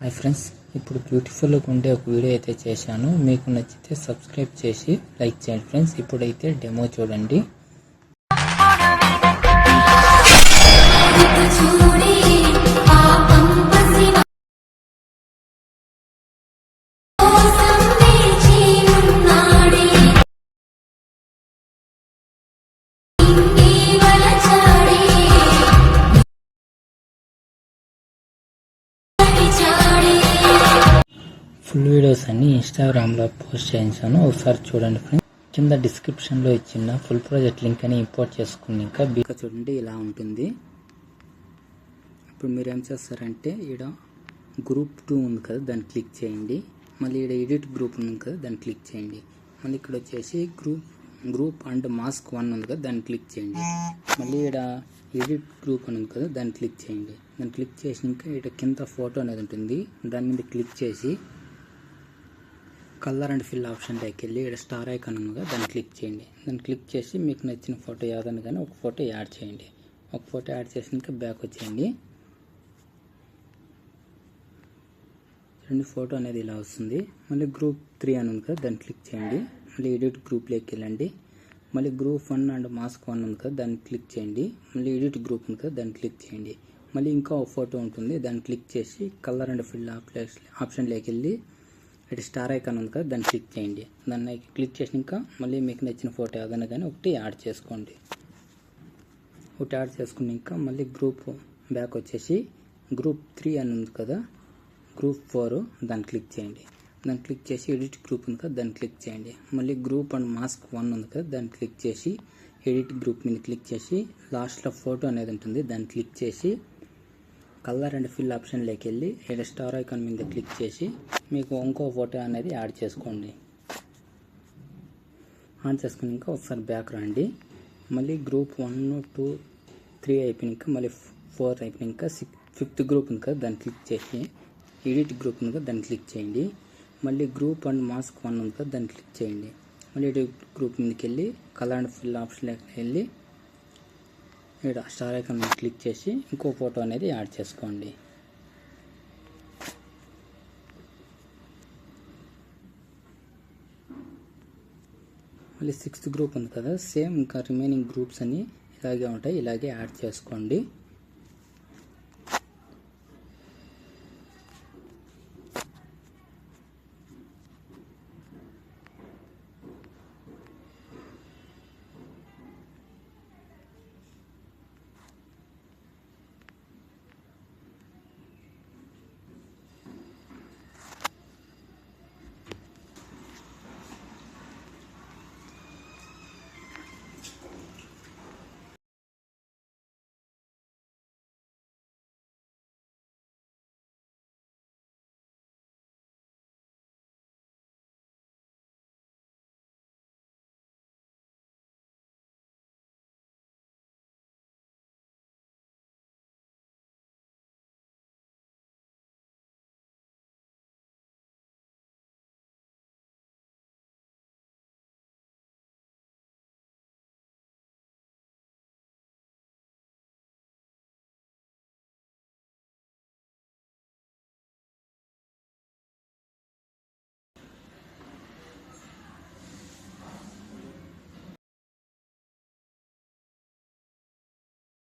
Hi friends, ఇప్పుడు బ్యూటిఫుల్గా ఉండే ఒక వీడియో అయితే చేశాను. మీకు నచ్చితే సబ్స్క్రైబ్ చేసి లైక్ చేయండి ఫ్రెండ్స్. ఇప్పుడైతే డెమో చూడండి. ఫుల్ వీడియోస్ అన్ని ఇన్స్టాగ్రామ్లో పోస్ట్ చేయించాను, ఒకసారి చూడండి ఫ్రెండ్స్. కింద డిస్క్రిప్షన్లో ఇచ్చిన ఫుల్ ప్రాజెక్ట్ లింక్ అని ఇంపోర్ట్ చేసుకుని ఇంకా చూడండి, ఇలా ఉంటుంది. ఇప్పుడు మీరు ఏం చేస్తారంటే ఈడ గ్రూప్ 2 ఉంది కదా, దాన్ని క్లిక్ చేయండి. మళ్ళీ ఈడ ఎడిట్ గ్రూప్ ఉంది కదా, దాన్ని క్లిక్ చేయండి. మళ్ళీ ఇక్కడ వచ్చేసి గ్రూప్ అండ్ మాస్క్ 1 ఉంది కదా, దాన్ని క్లిక్ చేయండి. మళ్ళీ ఈడ ఎడిట్ గ్రూప్ అని ఉంది కదా, దాన్ని క్లిక్ చేయండి. దాన్ని క్లిక్ చేసినాక ఈడ కింద ఫోటో అనేది ఉంటుంది, దాని మీద క్లిక్ చేసి కలర్ అండ్ ఫిల్ ఆప్షన్లోకి వెళ్ళి ఇక్కడ స్టార్ ఐకాన్ ఉంది కదా, దాన్ని క్లిక్ చేయండి. దాన్ని క్లిక్ చేసి మీకు నచ్చిన ఫోటో ఏదైనా కానీ ఒక ఫోటో యాడ్ చేయండి. ఒక ఫోటో యాడ్ చేసినాక బ్యాక్ వచ్చేయండి. ఫోటో అనేది ఇలా వస్తుంది. మళ్ళీ గ్రూప్ 3 అని ఉంది కదా, దాన్ని క్లిక్ చేయండి. మళ్ళీ ఎడిట్ గ్రూప్లోకి వెళ్ళండి. మళ్ళీ గ్రూప్ 1 అండ్ మాస్క్ 1 ఉంది కదా, దాన్ని క్లిక్ చేయండి. మళ్ళీ ఎడిట్ గ్రూప్ ఉంది కదా, దాన్ని క్లిక్ చేయండి. మళ్ళీ ఇంకా ఒక ఫోటో ఉంటుంది, దాన్ని క్లిక్ చేసి కలర్ అండ్ ఫిల్ ఆప్షన్లోకి వెళ్ళి ఇటు స్టార్ ఐకాన్ ఉంది కదా, దాన్ని క్లిక్ చేయండి. దాన్ని క్లిక్ చేసినాక మళ్ళీ మీకు నచ్చిన ఫోటో ఏదైనా కానీ ఒకటి యాడ్ చేసుకోండి. ఒకటి యాడ్ చేసుకున్నాక మళ్ళీ గ్రూప్ బ్యాక్ వచ్చేసి గ్రూప్ 3 అని ఉంది కదా, గ్రూప్ 4 దాన్ని క్లిక్ చేయండి. దాన్ని క్లిక్ చేసి ఎడిట్ గ్రూప్ ఉంది కదా, దాన్ని క్లిక్ చేయండి. మళ్ళీ గ్రూప్ అండ్ మాస్క్ 1 ఉంది కదా, దాన్ని క్లిక్ చేసి ఎడిట్ గ్రూప్ మీద క్లిక్ చేసి లాస్ట్లో ఫోటో అనేది ఉంటుంది, దాన్ని క్లిక్ చేసి కలర్ అండ్ ఫిల్ ఆప్షన్లోకి వెళ్ళి ఇక్కడ స్టార్ ఐకాన్ మీద క్లిక్ చేసి మీకు ఇంకో ఫోటో అనేది యాడ్ చేసుకోండి. ఆన్ చేసుకున్నాక ఒకసారి బ్యాక్ రండి. మళ్ళీ గ్రూప్ 1, 2, 3 అయిపోయినాక మళ్ళీ 4 అయిపోయినాక 5th గ్రూప్ ఉంది కదా, దాన్ని క్లిక్ చేసి ఎడిట్ గ్రూప్ ఉంది కదా, దాన్ని క్లిక్ చేయండి. మళ్ళీ గ్రూప్ అండ్ మాస్క్ 1 ఉంది కదా, దాన్ని క్లిక్ చేయండి. మళ్ళీ ఎడిట్ గ్రూప్ మీదకి వెళ్ళి కలర్ అండ్ ఫిల్ ఆప్షన్లోకి వెళ్ళి ఇక్కడ స్టార్ ఐకాన్ మీద క్లిక్ చేసి ఇంకో ఫోటో అనేది యాడ్ చేసుకోండి. మళ్ళీ 6th గ్రూప్ ఉంది కదా, సేమ్ ఇంకా రిమైనింగ్ గ్రూప్స్ అన్ని ఇలాగే ఉంటాయి, ఇలాగే యాడ్ చేసుకోండి.